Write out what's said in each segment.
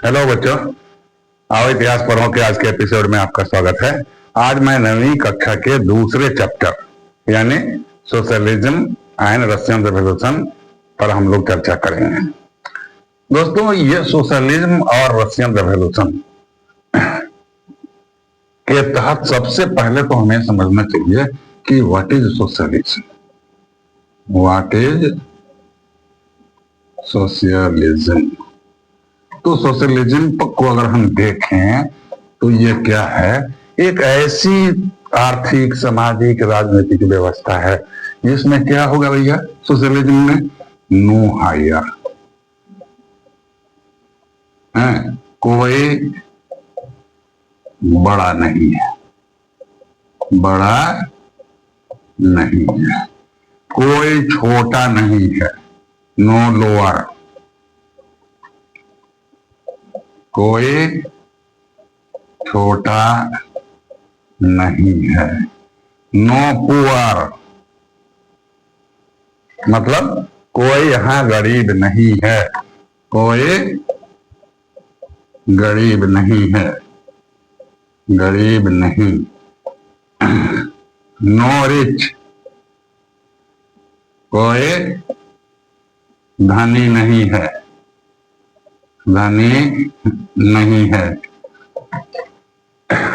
Hello बच्चों, आओ इतिहास पढ़ो के आज के एपिसोड में आपका स्वागत है। आज मैं 9वीं कक्षा के दूसरे चैप्टर यानी सोशलिज्म एंड रशियन रेवोल्यूशन पर हम लोग चर्चा करेंगे। दोस्तों, ये सोशलिज्म और रशियन रेवोल्यूशन के तहत सबसे पहले तो हमें समझना चाहिए कि what is socialism. What is socialism? तो सोशलिज्म को अगर हम देखें तो ये क्या है? एक ऐसी आर्थिक, सामाजिक, राजनीतिक व्यवस्था है जिसमें क्या होगा भैया? सोशलिज्म में नो हायर, कोई बड़ा नहीं है, बड़ा नहीं है, कोई छोटा नहीं है, नो लोअर, कोई छोटा नहीं है, नो पुअर, मतलब कोई यहां गरीब नहीं है, कोई गरीब नहीं है, गरीब नहीं, नो रिच, कोई धनी नहीं है, धनी नहीं है,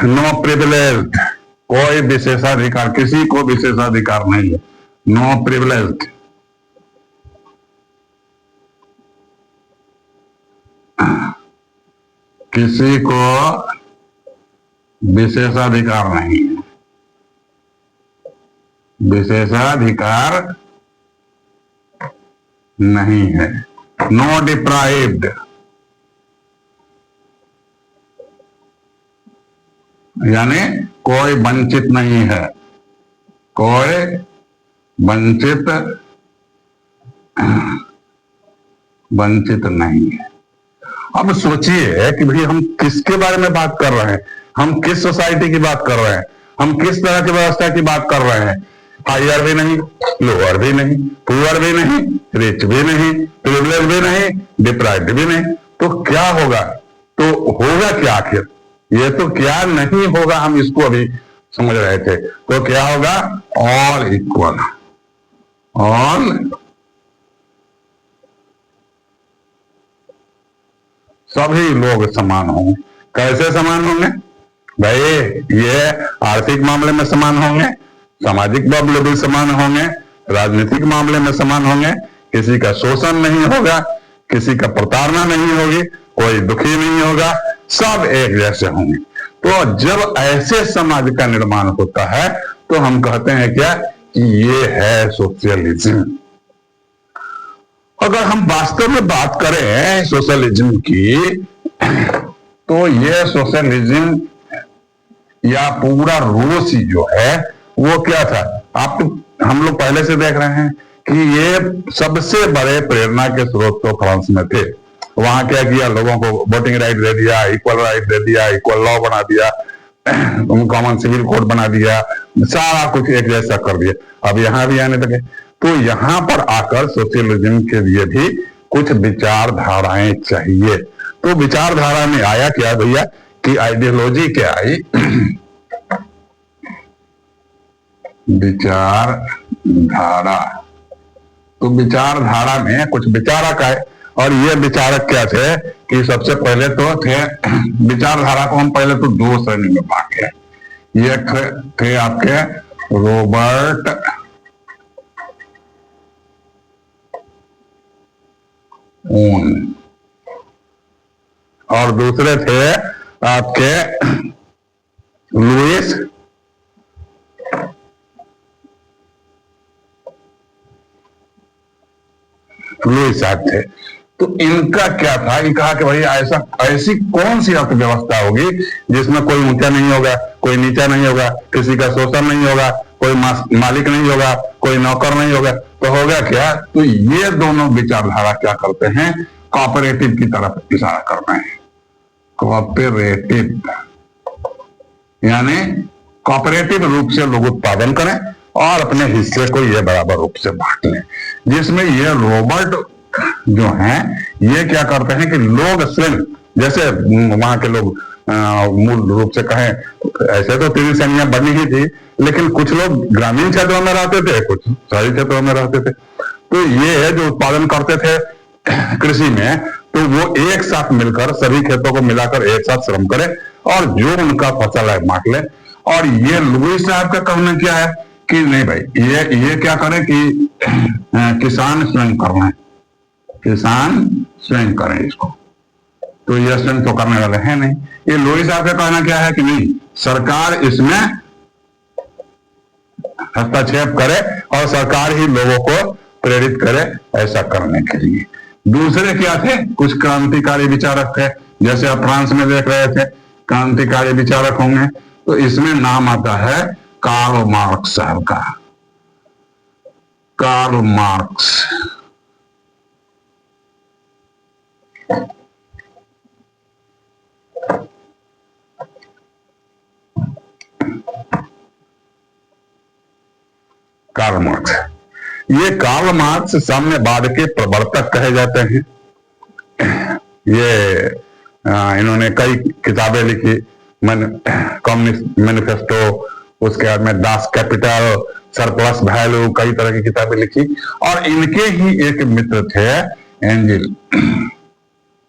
नो प्रिविलेज्ड, कोई विशेषाधिकार, किसी को विशेषाधिकार नहीं है, नो प्रिविलेज्ड, किसी को विशेषाधिकार नहीं है, विशेषाधिकार नहीं है, नो डिप्राइव्ड, यानी कोई वंचित नहीं है, कोई वंचित नहीं है। अब सोचिए कि भाई हम किसके बारे में बात कर रहे हैं? हम किस सोसाइटी की बात कर रहे हैं? हम किस तरह की व्यवस्था की बात कर रहे हैं? हायर भी नहीं, लोअर भी नहीं, पुअर भी नहीं, रिच भी नहीं, प्रिविलेज भी नहीं, डिप्राइव्ड भी नहीं। तो क्या होगा? तो होगा क्या आखिर? ये तो क्या नहीं होगा, हम इसको अभी समझ रहे थे। तो क्या होगा? ऑल इक्वल, ऑल, सभी लोग समान होंगे। कैसे समान होंगे भाई? ये आर्थिक मामले में समान होंगे, सामाजिक मामले में समान होंगे, राजनीतिक मामले में समान होंगे, किसी का शोषण नहीं होगा, किसी का प्रताड़ना नहीं होगी, कोई दुखी नहीं होगा, सब एक जैसे होंगे। तो जब ऐसे समाज का निर्माण होता है तो हम कहते हैं क्या कि ये है सोशलिज्म। अगर हम वास्तव में बात करें सोशलिज्म की तो ये सोशलिज्म या पूरा रूस जो है वो क्या था? हम लोग पहले से देख रहे हैं कि ये सबसे बड़े प्रेरणा के स्रोत तो फ्रांस में थे। वहां क्या किया? लोगों को वोटिंग राइट दे दिया, इक्वल राइट दे दिया, इक्वल लॉ बना दिया, कॉमन सिविल कोड बना दिया, सारा कुछ एक जैसा कर दिया। अब यहाँ भी आने लगे। तो यहाँ पर आकर सोशलिज्म के लिए भी कुछ विचारधाराएं चाहिए। तो विचारधारा में आया क्या भैया कि आइडियोलॉजी क्या आई? विचारधारा। तो विचारधारा में कुछ विचारक आए और ये विचारक क्या थे कि सबसे पहले तो थे, विचारधारा को हम पहले तो दो श्रेणी में बांटे। ये थे आपके रॉबर्ट ओन और दूसरे थे आपके लुइस साहब थे। तो इनका क्या था? ये कहा कि भाई ऐसी कौन सी अर्थव्यवस्था होगी जिसमें कोई ऊंचा नहीं होगा, कोई नीचा नहीं होगा, किसी का शोषण नहीं होगा, कोई मालिक नहीं होगा, कोई नौकर नहीं होगा। तो होगा क्या? तो ये दोनों विचारधारा क्या करते हैं? कोऑपरेटिव की तरफ इशारा कर रहे हैं। कोऑपरेटिव यानी कोऑपरेटिव रूप से लोग उत्पादन करें और अपने हिस्से को ये बराबर रूप से बांट लें। जिसमें ये रॉबर्ट जो हैं ये क्या करते हैं कि लोग से जैसे वहां के लोग मूल रूप से कहें, ऐसे तो 3 श्रेणियां बनी ही थी, लेकिन कुछ लोग ग्रामीण क्षेत्रों में रहते थे, कुछ शहरी क्षेत्रों में रहते थे। तो ये जो उत्पादन करते थे कृषि में, तो वो एक साथ मिलकर सभी खेतों को मिलाकर एक साथ श्रम करे और जो उनका फसल है बांट ले। और ये लुईस साहब का कहना क्या है कि नहीं भाई, ये क्या करें कि किसान स्वयं कर रहे हैं, किसान स्वयं करें इसको, तो ये स्वयं तो करने वाले हैं नहीं। ये लुईस साहब का कहना क्या है कि नहीं, सरकार इसमें हस्तक्षेप करे और सरकार ही लोगों को प्रेरित करे ऐसा करने के लिए। दूसरे क्या थे, कुछ क्रांतिकारी विचारक थे, जैसे आप फ्रांस में देख रहे थे क्रांतिकारी विचारक होंगे, तो इसमें नाम आता है कार्ल मार्क्स साहब का। कार्ल मार्क्स कार्ल मार्क्स, ये कार्ल मार्क्स साम्यवाद के प्रवर्तक कहे जाते हैं। ये इन्होंने कई किताबें लिखी, कम्युनिस्ट मैनिफेस्टो, उसके बाद में दास कैपिटल, सरप्लस वैल्यू, कई तरह की किताबें लिखी। और इनके ही एक मित्र थे एंजिल,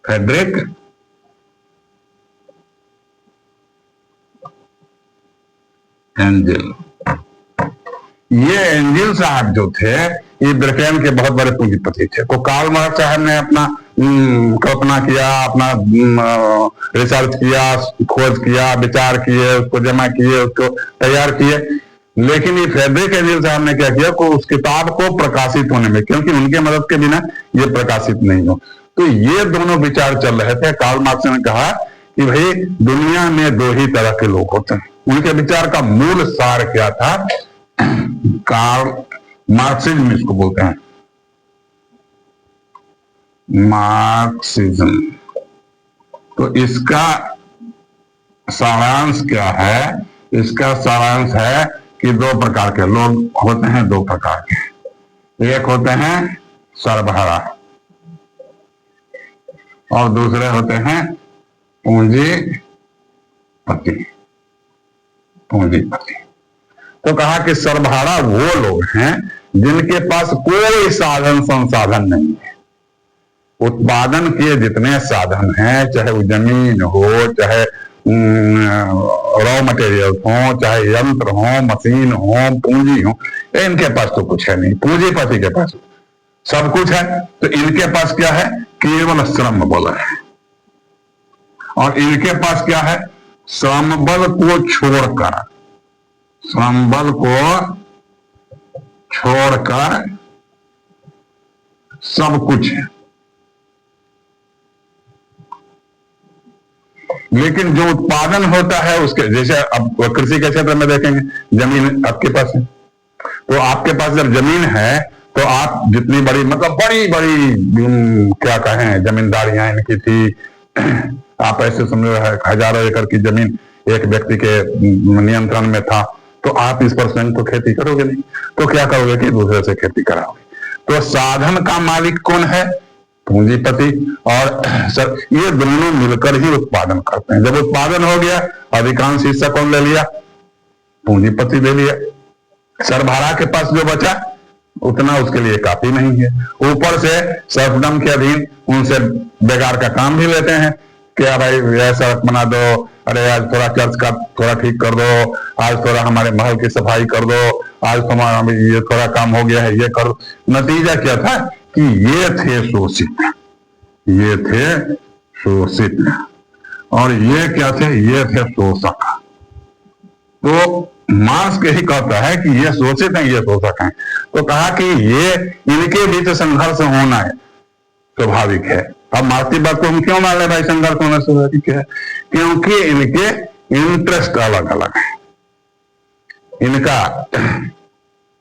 फ्रेडरिक एंजिल। ये एंजिल साहब जो थे, ये ब्रिटेन के बहुत बड़े पूंजीपति थे। तो कार्ल मार्क्स साहब ने अपना कल्पना किया, अपना रिसर्च किया, खोज किया, विचार किए, उसको जमा किए, उसको तैयार किए। लेकिन ये फ्रेडरिक एंजिल साहब ने क्या किया को उस किताब को प्रकाशित होने में, क्योंकि उनके मदद के बिना ये प्रकाशित नहीं हो, तो ये दोनों विचार चल रहे थे। कार्ल मार्क्स ने कहा कि भाई दुनिया में 2 ही तरह के लोग होते हैं। उनके विचार का मूल सार क्या था, कार्ल मार्क्सिज्म इसको बोलते हैं, मार्क्सिज्म। तो इसका सारांश क्या है, इसका सारांश है कि 2 प्रकार के लोग होते हैं, 2 प्रकार के। एक होते हैं सर्वहारा और दूसरे होते हैं पूंजीपति। पूंजीपति तो कहा कि सर्वहारा वो लोग हैं जिनके पास कोई साधन संसाधन नहीं है। उत्पादन के जितने साधन हैं, चाहे वो जमीन हो, चाहे रॉ मटेरियल हो, चाहे यंत्र हो, मशीन हो, पूंजी हो, इनके पास तो कुछ है नहीं। पूंजीपति के पास सब कुछ है। तो इनके पास क्या है, केवल श्रम बल है। और इनके पास क्या है, श्रम बल को छोड़कर, श्रम बल को छोड़कर सब कुछ है। लेकिन जो उत्पादन होता है उसके, जैसे अब कृषि के क्षेत्र में देखेंगे, जमीन आपके पास है, तो आपके पास जब जमीन है तो आप जितनी बड़ी, मतलब बड़ी बड़ी क्या कहें जमींदारियां इनकी थी, आप ऐसे समझो हजारों एकड़ की जमीन एक व्यक्ति के नियंत्रण में था, तो आप इस पर स्वयं तो खेती करोगे नहीं, तो क्या करोगे कि दूसरे से खेती कराओगे। तो साधन का मालिक कौन है, पूंजीपति। और सर ये दोनों मिलकर ही उत्पादन करते हैं। जब उत्पादन हो गया, अधिकांश हिस्सा कौन ले लिया, पूंजीपति ले लिया। सरबराह के पास जो बचा उतना उसके लिए काफी नहीं है। ऊपर से सर्फडम के अधीन उनसे बेकार का काम भी लेते हैं, क्या भाई यह सड़क बना दो, अरे आज थोड़ा चर्च का थोड़ा ठीक कर दो, आज थोड़ा हमारे महल की सफाई कर दो, आज तुम्हारा ये थोड़ा काम हो गया है, ये कर दो। नतीजा क्या था कि ये थे शोषित, ये थे शोषित, और ये क्या थे, ये थे शोषक। तो मार्क्स यही कहता है कि ये शोषित हैं, ये शोषक हैं। तो कहा कि ये इनके बीच संघर्ष होना है स्वाभाविक है। अब मार्क्स की बात को हम क्यों मान ले भाई, संघर्ष होना स्वाभाविक है, क्योंकि इनके इंटरेस्ट अलग अलग है। इनका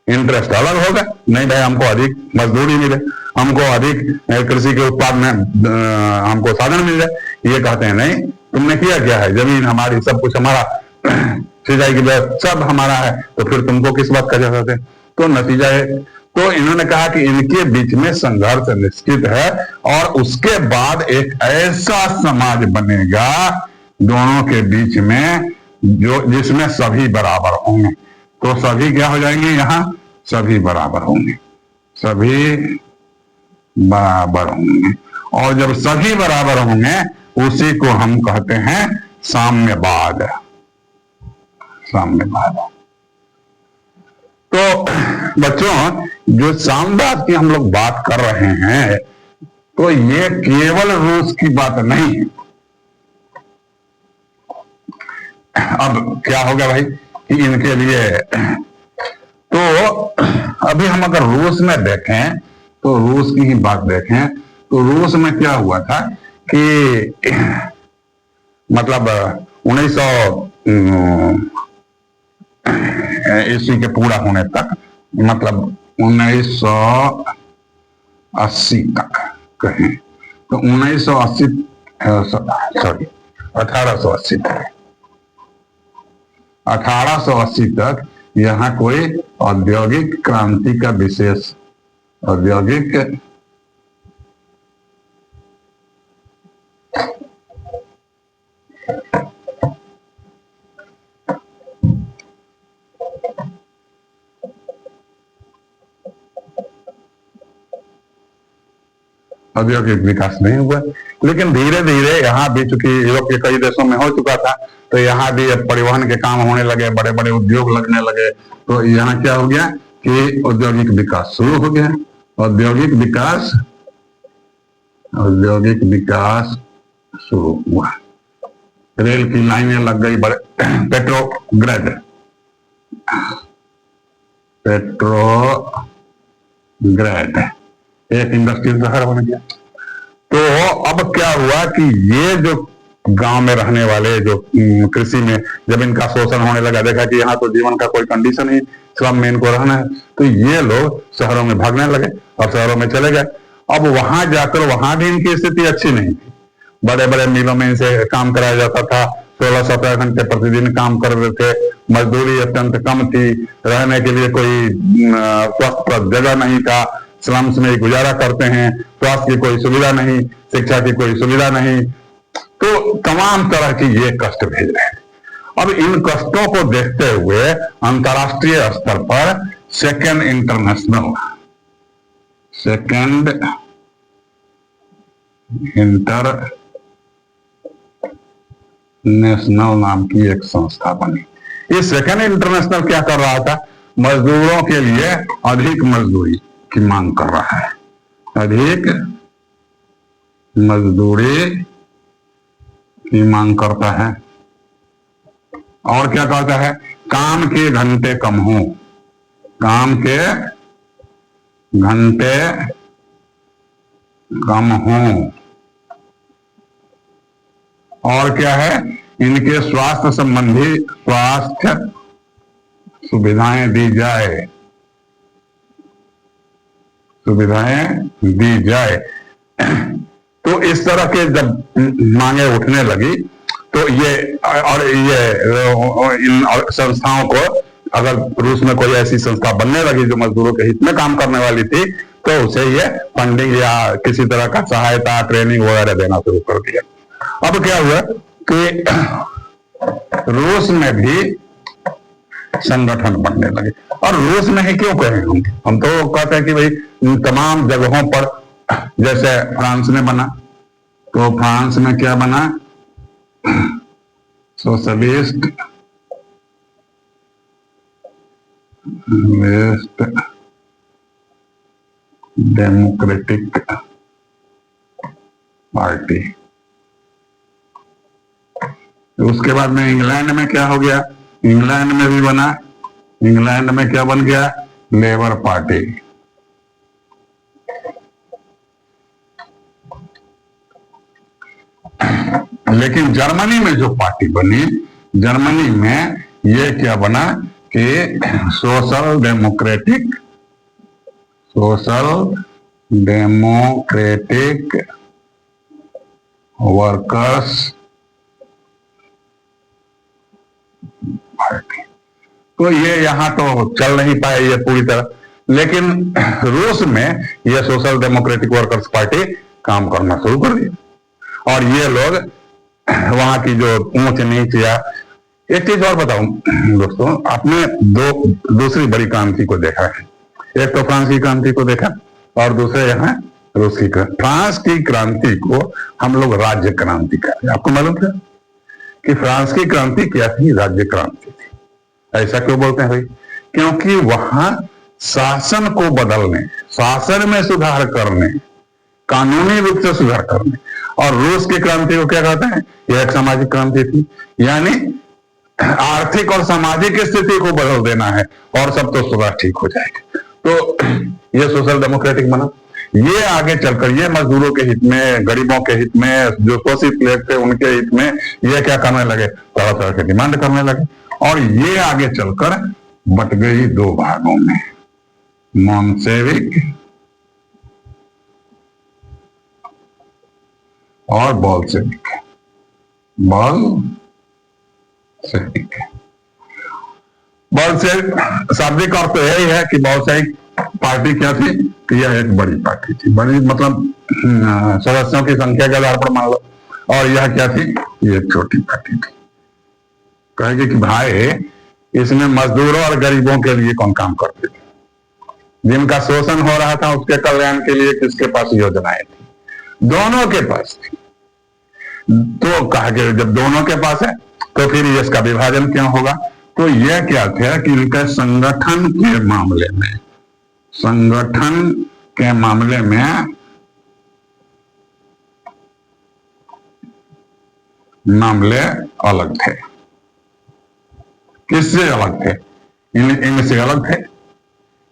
इंटरेस्ट अलग होगा, नहीं भाई हमको अधिक मजदूरी मिले, हमको अधिक कृषि के उत्पाद में हमको साधन मिल जाए। ये कहते हैं नहीं, तुमने किया क्या है, जमीन हमारी, सब कुछ हमारा, सिंचाई की व्यवस्था सब हमारा है, तो फिर तुमको किस बात का जरूरत है। तो नतीजा है, तो इन्होंने कहा कि इनके बीच में संघर्ष निश्चित है और उसके बाद एक ऐसा समाज बनेगा दोनों के बीच में जो जिसमें सभी बराबर होंगे। तो सभी क्या हो जाएंगे, यहाँ सभी बराबर होंगे, सभी बराबर होंगे। और जब सभी बराबर होंगे उसी को हम कहते हैं साम्यवाद, साम्यवाद। तो बच्चों, जो साम्यवाद की हम लोग बात कर रहे हैं तो ये केवल रूस की बात नहीं है। अब क्या होगा भाई कि इनके लिए, तो अभी हम अगर रूस में देखें तो रूस की ही बात देखें तो रूस में क्या हुआ था कि मतलब 1900 ईस्वी के पूरा होने तक, मतलब 1980 तक कहें तो 1980 सॉरी 1880 तक, 1880 तक यहाँ कोई औद्योगिक क्रांति का विशेष औद्योगिक औद्योगिक विकास नहीं हुआ। लेकिन धीरे धीरे यहाँ भी, चूंकि यूरोप के कई देशों में हो चुका था, तो यहाँ भी अब परिवहन के काम होने लगे, बड़े बड़े उद्योग लगने लगे। तो यहाँ क्या हो गया कि औद्योगिक विकास शुरू हो गया। औद्योगिक विकास शुरू हुआ, रेल की लाइनें लग गई, बड़े पेट्रोग्रेड एक इंडस्ट्रियल शहर बन गया। तो अब क्या हुआ कि ये जो गांव में रहने वाले जो कृषि में जब इनका शोषण होने लगा, देखा कि यहाँ तो जीवन का कोई कंडीशन ही, श्रम में इनको रहना है, तो ये लोग शहरों में भागने लगे और शहरों में चले गए। अब वहां जाकर वहां भी इनकी स्थिति अच्छी नहीं थी। बड़े बड़े मिलों में इनसे काम कराया जाता था, 16-17 घंटे प्रतिदिन काम कर रहे थे, मजदूरी अत्यंत कम थी, रहने के लिए कोई स्वस्थ जगह नहीं था, स्लम्स में गुजारा करते हैं, स्वास्थ्य की कोई सुविधा नहीं, शिक्षा की कोई सुविधा नहीं, तो तमाम तरह की ये कष्ट भेज रहे हैं। अब इन कष्टों को देखते हुए अंतर्राष्ट्रीय स्तर पर सेकेंड इंटरनेशनल नाम की एक संस्था बनी। ये सेकेंड इंटरनेशनल क्या कर रहा था, मजदूरों के लिए अधिक मजदूरी की मांग कर रहा है, अधिक मजदूरी की मांग करता है। और क्या कहता है, काम के घंटे कम हो, काम के घंटे कम हो। और क्या है, इनके स्वास्थ्य संबंधी स्वास्थ्य सुविधाएं दी जाए, सुविधाएं दी जाए। तो इस तरह के जब मांगे उठने लगी तो ये इन संस्थाओं को, अगर रूस में कोई ऐसी संस्था बनने लगी जो मजदूरों के हित में काम करने वाली थी, तो उसे ये फंडिंग या किसी तरह का सहायता, ट्रेनिंग वगैरह देना शुरू कर दिया। अब क्या हुआ कि रूस में भी संगठन बनने लगे। और रूस में ही क्यों कहें, हम तो कहते हैं कि भाई तमाम जगहों पर, जैसे फ्रांस में बना, तो फ्रांस में क्या बना, सोशलिस्ट डेमोक्रेटिक पार्टी। उसके बाद में इंग्लैंड में क्या हो गया, इंग्लैंड में भी बना, इंग्लैंड में क्या बन गया, लेबर पार्टी। लेकिन जर्मनी में जो पार्टी बनी, जर्मनी में ये क्या बना कि सोशल डेमोक्रेटिक वर्कर्स पार्टी। तो ये यहां तो चल नहीं पाए ये पूरी तरह, लेकिन रूस में यह सोशल डेमोक्रेटिक वर्कर्स पार्टी काम करना शुरू कर दिया। और ये लोग वहां की जो ऊंच नीच या एक चीज और बताऊं दोस्तों, आपने दूसरी बड़ी क्रांति को देखा है। एक तो फ्रांस की क्रांति को देखा और दूसरे यहाँ रूस की क्रांति। फ्रांस की क्रांति को हम लोग राज्य क्रांति कहते हैं। आपको मालूम था कि फ्रांस की क्रांति क्या थी? राज्य क्रांति थी। ऐसा क्यों बोलते हैं भाई? क्योंकि वहां शासन को बदलने, शासन में सुधार करने, कानूनी रूप से सुधार करने। और रूस की क्रांति को क्या कहते हैं? यह एक सामाजिक क्रांति थी, यानी आर्थिक और सामाजिक स्थिति को बदल देना है और सब तो सुधार ठीक हो जाएगा। तो ये सोशल डेमोक्रेटिक बना। ये आगे चलकर ये मजदूरों के हित में, गरीबों के हित में, जो शोषित लोग थे उनके हित में ये क्या करने लगे? तरह तरह की डिमांड करने लगे। और ये आगे चलकर बट गई दो भागों में, मोन्सेविक और बोल्शेविक। बोल्शेविक शाब्दिक अर्थ तो यही है कि बोल्शेविक पार्टी क्या थी कि यह एक बड़ी पार्टी थी। बड़ी मतलब सदस्यों की संख्या के आधार पर मान लो। और यह क्या थी? ये एक छोटी पार्टी थी। कहेगी कि भाई इसमें मजदूरों और गरीबों के लिए कौन काम करते थे? जिनका शोषण हो रहा था उसके कल्याण के लिए किसके पास योजनाएं थी? दोनों के पास थी। तो कहा कि जब दोनों के पास है तो फिर इसका विभाजन क्यों होगा? तो यह क्या था कि इनके संगठन के मामले में, संगठन के मामले में मामले अलग थे। किससे अलग थे? इनसे अलग थे,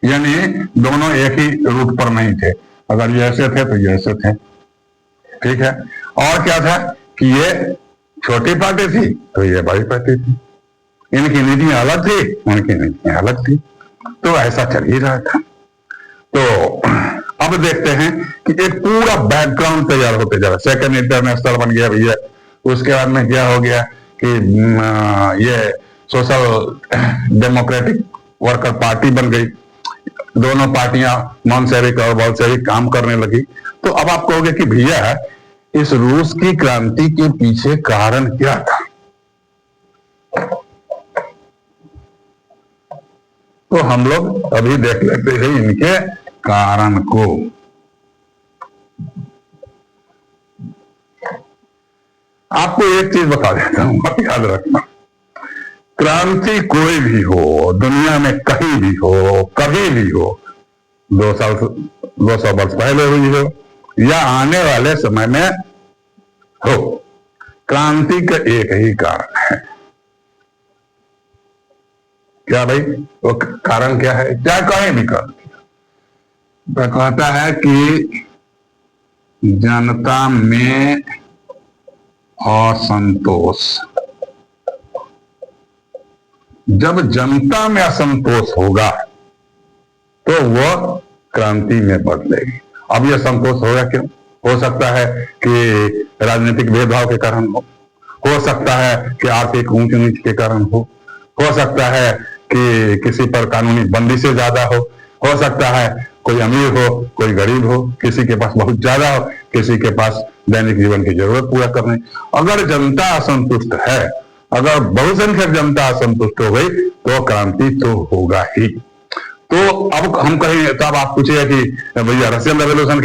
यानी दोनों एक ही रूट पर नहीं थे। अगर ये ऐसे थे तो ये ऐसे थे, ठीक है। और क्या था कि ये छोटी पार्टी थी तो ये बड़ी पार्टी थी। इनकी नीतियां अलग थी, उनकी नीतियां अलग थी। तो ऐसा चल ही रहा था। तो अब देखते हैं कि एक पूरा बैकग्राउंड तैयार होते जा रहा है। सेकेंड इंटरनेशनल बन गया भैया। उसके बाद में क्या हो गया कि ये सोशल डेमोक्रेटिक वर्कर पार्टी बन गई। दोनों पार्टियां मोन्सेविक और बोल्शेविक काम करने लगी। तो अब आप कहोगे कि भैया इस रूस की क्रांति के पीछे कारण क्या था? तो हम लोग अभी देख लेते हैं इनके कारण को। आपको एक चीज बता देता हूं, आप याद रखना। क्रांति कोई भी हो, दुनिया में कहीं भी हो, कभी भी हो, 200 वर्ष पहले हुई हो या आने वाले समय में हो, क्रांति का एक ही कारण है। क्या भाई? वो कारण क्या है? क्या कहें भी क्रांति कहता है कि जनता में असंतोष। जब जनता में असंतोष होगा तो वह क्रांति में बदलेगी। अब यह संतोष होगा क्यों? हो सकता है कि राजनीतिक भेदभाव के कारण हो सकता है कि आर्थिक ऊंच नीच के कारण हो सकता है कि किसी पर कानूनी बंदी से ज्यादा हो सकता है कोई अमीर हो, कोई गरीब हो, किसी के पास बहुत ज्यादा हो, किसी के पास दैनिक जीवन की जरूरत पूरा करने। अगर जनता असंतुष्ट है, अगर बहुसंख्यक जनता असंतुष्ट हो गई तो क्रांति तो होगा ही। तो अब हम कहें, तो अब आप पूछिए कि भैया रशियन रेवोल्यूशन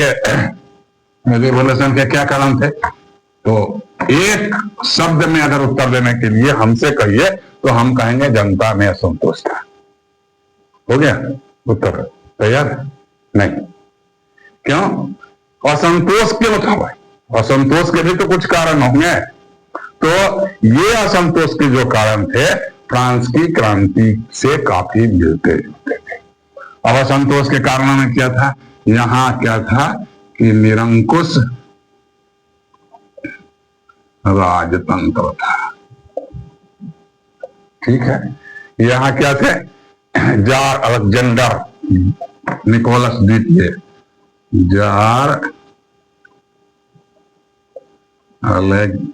के क्या कारण थे? तो एक शब्द में अगर उत्तर देने के लिए हमसे कहिए तो हम कहेंगे जनता में असंतोष था। हो गया उत्तर? तैयार? नहीं। क्यों असंतोष क्यों था भाई? असंतोष के भी तो कुछ कारण होंगे। तो ये असंतोष के जो कारण थे फ्रांस की क्रांति से काफी मिलते जुलते थे। अब असंतोष के कारणों में क्या था? यहां क्या था कि निरंकुश राजतंत्र था। ठीक है। यहां क्या थे? जार अलेक्जेंडर निकोलस द्वितीय, जार अलेक्जेंडर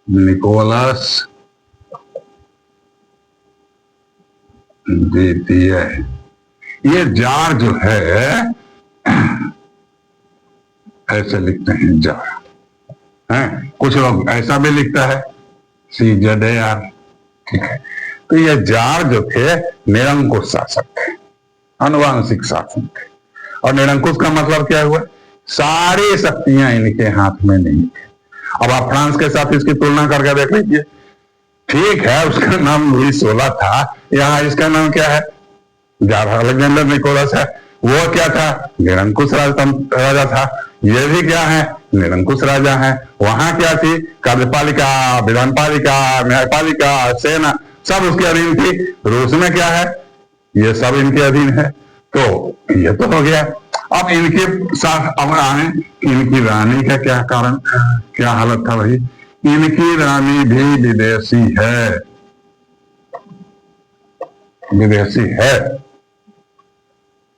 निकोलस द्वितीय। ये जार जो है ऐसे लिखते हैं जार, है कुछ लोग ऐसा भी लिखता है CZAR, ठीक है। तो ये जार जो थे निरंकुश शासक थे, अनुवांशिक शासन थे। और निरंकुश का मतलब क्या हुआ? सारी शक्तियां इनके हाथ में नहीं थी। अब आप फ्रांस के साथ इसकी तुलना करके देख लीजिए। ठीक है, उसका नाम लुई 16 था, यहाँ इसका नाम क्या है? जार अलेक्जेंडर निकोलस है। वो क्या था? निरंकुश राजा था। ये भी क्या है? निरंकुश राजा है। वहां क्या थी? कार्यपालिका, विधानपालिका, न्यायपालिका, सेना सब उसके अधीन थी। रूस में क्या है? ये सब इनके अधीन है। तो ये तो हो गया। अब इनके साथ अब आए, इनकी रानी का क्या कारण, क्या हालत था भाई? इनकी रानी भी विदेशी है, विदेशी है,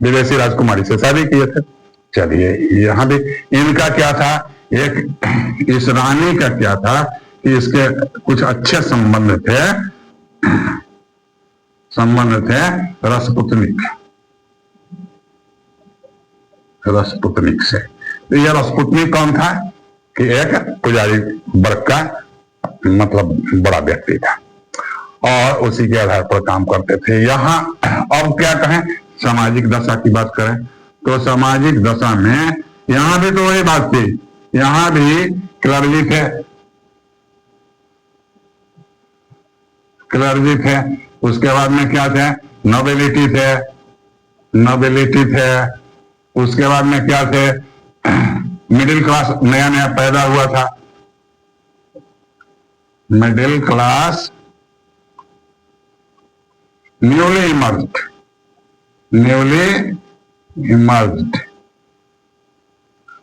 विदेशी राजकुमारी से शादी किए थे। चलिए, यहां भी इनका क्या था? एक इस रानी का क्या था कि इसके कुछ अच्छे संबंध थे रसपुतनिक से। तो यह रसपुतनिक कौन था? कि एक पुजारी वर्ग का मतलब बड़ा व्यक्ति था और उसी के आधार पर काम करते थे। यहाँ अब क्या कहें, सामाजिक दशा की बात करें तो सामाजिक दशा में यहाँ भी तो वही बात थी। यहाँ भी क्लर्जी थे, उसके बाद में क्या थे? नोबिलिटी थे, उसके बाद में क्या थे? मिडिल क्लास नया नया पैदा हुआ था, मिडिल क्लास न्यूली इमर्ज्ड।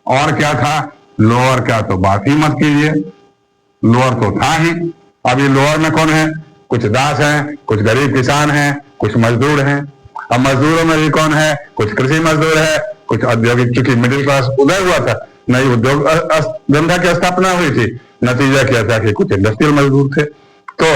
और क्या था? लोअर का तो बात ही मत कीजिए, लोअर तो था ही। अब ये लोअर में कौन है? कुछ दास हैं, कुछ गरीब किसान हैं, कुछ मजदूर हैं। अब मजदूरों में भी कौन है? कुछ कृषि मजदूर है, कुछ औद्योगिक, चूंकि मिडिल क्लास उदय हुआ था, नई उद्योग धंधा की स्थापना हुई थी, नतीजा क्या था कि कुछ इंडस्ट्रियल मजदूर थे। तो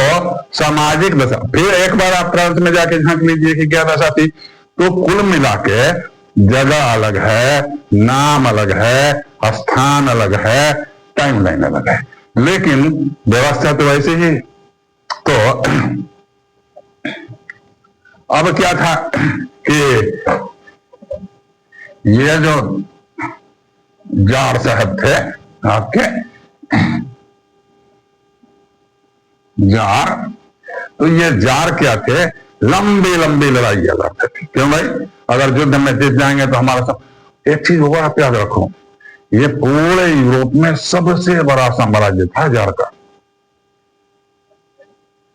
सामाजिक दशा, फिर एक बार आप प्रांत में जाके झांक लीजिए कि क्या दशा थी। तो कुल मिला के जगह अलग है, नाम अलग है, स्थान अलग है, टाइमलाइन अलग है, लेकिन व्यवस्था तो वैसे ही। तो अब क्या था कि ये जो जार साहब थे आपके जार, तो ये जार क्या थे? लंबी लंबी लड़ाइयां लड़ते थे। क्यों भाई? अगर युद्ध में जीत जाएंगे तो हमारा सब। एक चीज होगा, आप याद रखो, ये पूरे यूरोप में सबसे बड़ा साम्राज्य था जार का,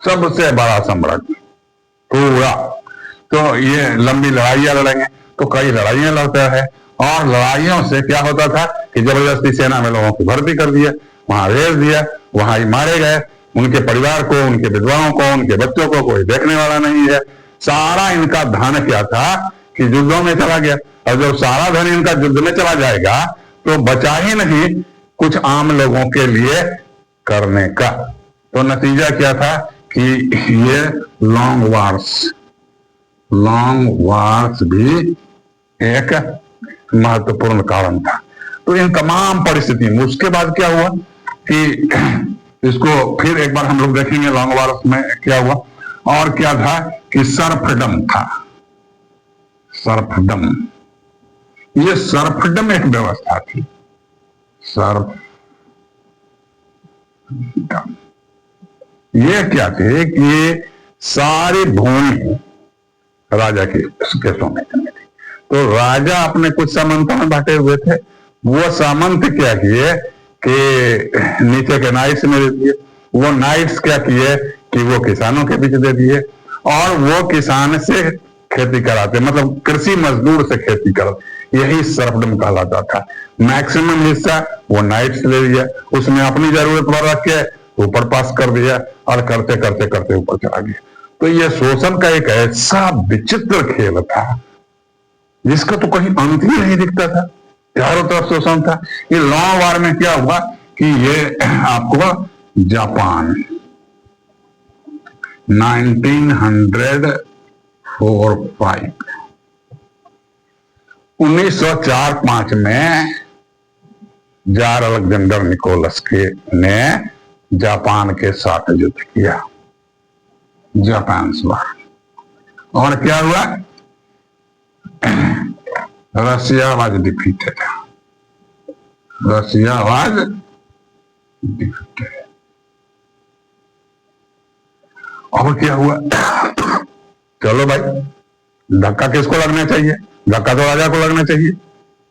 सबसे बड़ा साम्राज्य पूरा। तो ये लंबी लड़ाइयां लड़ेंगे, तो कई लड़ाइयां लड़ता है। और लड़ाइयों से क्या होता था कि जबरदस्ती सेना में लोगों को भर्ती कर दिया, वहां भेज दिया, वहां ही मारे गए। उनके परिवार को, उनके विधवाओं को, उनके बच्चों को कोई देखने वाला नहीं है। सारा इनका धन क्या था कि युद्धों में चला गया। और जब सारा धन इनका युद्ध में चला जाएगा तो बचा ही नहीं कुछ आम लोगों के लिए करने का। तो नतीजा क्या था कि ये लॉन्ग वार्स भी एक महत्वपूर्ण कारण था। तो इन तमाम परिस्थिति में उसके बाद क्या हुआ कि इसको फिर एक बार हम लोग देखेंगे लॉन्ग वार्स में क्या हुआ। और क्या था कि सर्फडम था, सर्फडम, ये सर्फडम एक व्यवस्था थी। सर्फडम ये क्या थे कि सारी भूमि राजा के सोने में थी। तो राजा अपने कुछ सामंतों में बांटे हुए थे। वो सामंत क्या किए कि नीचे के नाइट्स में दे दिए, वो नाइट्स क्या किए कि वो किसानों के बीच दे दिए, और वो किसान से खेती कराते, मतलब कृषि मजदूर से खेती कराते। यही सर्फडम कहलाता था। मैक्सिमम हिस्सा वो नाइट्स ले लिया, उसमें अपनी जरूरत पर रख के ऊपर पास कर दिया, और करते करते करते ऊपर चला गया। तो ये शोषण का एक ऐसा विचित्र खेल था जिसका तो कहीं अंत ही नहीं दिखता था, चारों तरफ शोषण था। ये लॉन्ग वार में क्या हुआ कि ये आपको जापान 1900 1904-5 1904-5 में जार अलेक्जेंडर निकोलस ने जापान के साथ युद्ध किया, जापान वॉर। और क्या हुआ? Russia was defeated, Russia was defeated. अब क्या हुआ? चलो भाई, धक्का किसको लगना चाहिए? धक्का तो राजा को लगना चाहिए,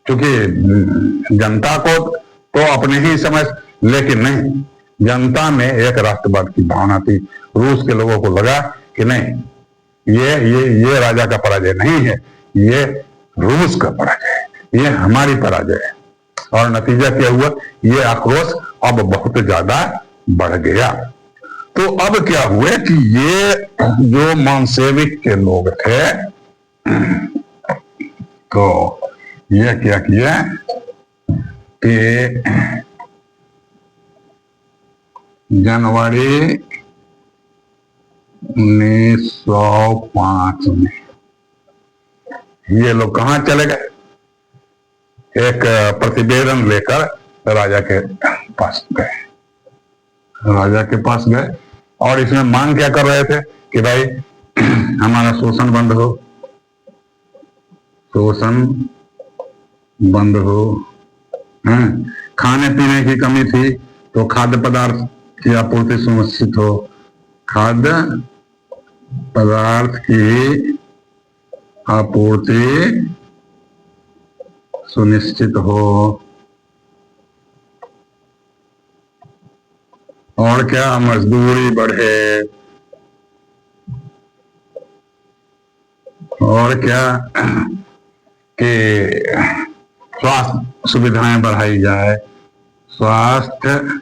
क्योंकि जनता को तो अपने ही समझ, लेकिन नहीं, जनता में एक राष्ट्रवाद की भावना थी। रूस के लोगों को लगा कि नहीं, ये राजा का पराजय नहीं है, ये रूस का पराजय है, ये हमारी पराजय है। और नतीजा क्या हुआ? ये आक्रोश अब बहुत ज्यादा बढ़ गया। तो अब क्या हुआ कि ये जो मंसेविक के लोग थे, तो ये क्या किया कि जनवरी 1905 में ये लोग कहां चले गए? एक प्रतिवेदन लेकर राजा के पास गए, राजा के पास गए और इसमें मांग क्या कर रहे थे कि भाई हमारा शोषण बंद हो, शोषण बंद हो। खाने पीने की कमी थी तो खाद्य पदार्थ की आपूर्ति सुनिश्चित हो, खाद्य पदार्थ की आपूर्ति सुनिश्चित हो। और क्या? मजदूरी बढ़े। और क्या? कि स्वास्थ्य सुविधाएं बढ़ाई जाए, स्वास्थ्य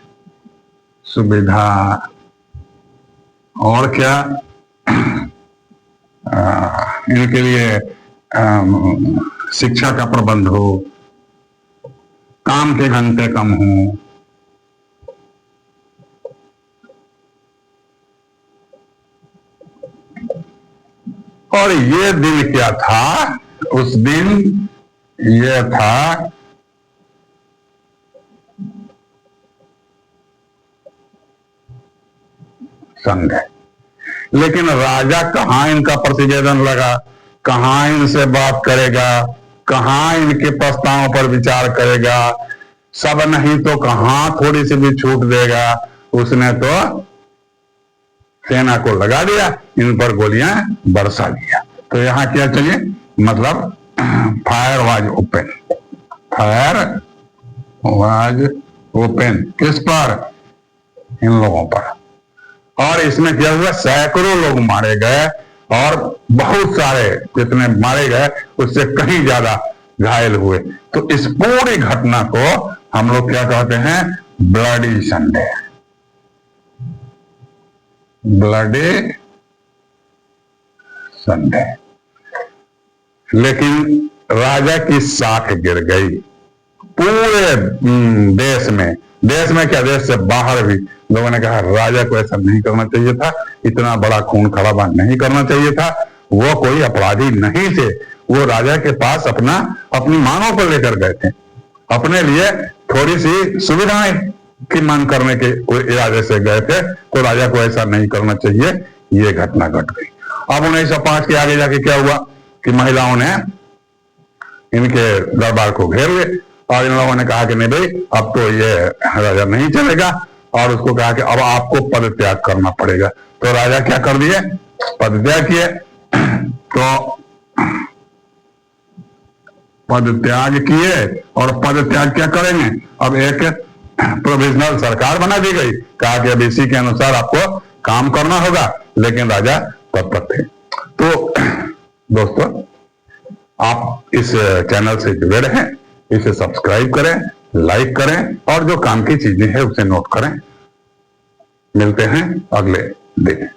सुविधा। और क्या? इनके लिए शिक्षा का प्रबंध हो, काम के घंटे कम हो। और ये दिन क्या था? उस दिन ये था संडे। लेकिन राजा कहाँ इनका प्रतिवेदन लगा, कहाँ इनसे बात करेगा, कहाँ इनके प्रस्तावों पर विचार करेगा? सब नहीं तो कहाँ थोड़ी सी भी छूट देगा? उसने तो सेना को लगा दिया, इन पर गोलियां बरसा दिया। तो यहाँ क्या चाहिए? मतलब fire was open, fire was open. किस पर? इन लोगों पर। और इसमें क्या हुआ? सैकड़ों लोग मारे गए और बहुत सारे जितने मारे गए उससे कहीं ज्यादा घायल हुए। तो इस पूरी घटना को हम लोग क्या कहते हैं? Bloody Sunday, bloody Sunday. लेकिन राजा की साख गिर गई पूरे देश में। देश में क्या, देश से बाहर भी लोगों ने कहा राजा को ऐसा नहीं करना चाहिए था, इतना बड़ा खून खराबा नहीं करना चाहिए था। वो कोई अपराधी नहीं थे, वो राजा के पास अपनी मांगों को लेकर गए थे, अपने लिए थोड़ी सी सुविधाएं की मांग करने के इरादे से गए थे। तो राजा को ऐसा नहीं करना चाहिए, ये घटना घट गई। अब 1905 के आगे जाके क्या हुआ कि महिलाओं ने इनके दरबार को घेर लिया और इन लोगों ने कहा कि नहीं भाई, अब तो ये राजा नहीं चलेगा। और उसको कहा कि अब आपको पद त्याग करना पड़ेगा। तो राजा क्या कर दिए? पद त्याग किए। तो पद त्याग किए और पद त्याग क्या करेंगे? अब एक प्रोविजनल सरकार बना दी गई, कहा कि अब इसी के अनुसार आपको काम करना होगा, लेकिन राजा तत्पर थे। तो दोस्तों, आप इस चैनल से जुड़े रहें, इसे सब्सक्राइब करें, लाइक करें और जो काम की चीजें हैं उसे नोट करें। मिलते हैं अगले दिन।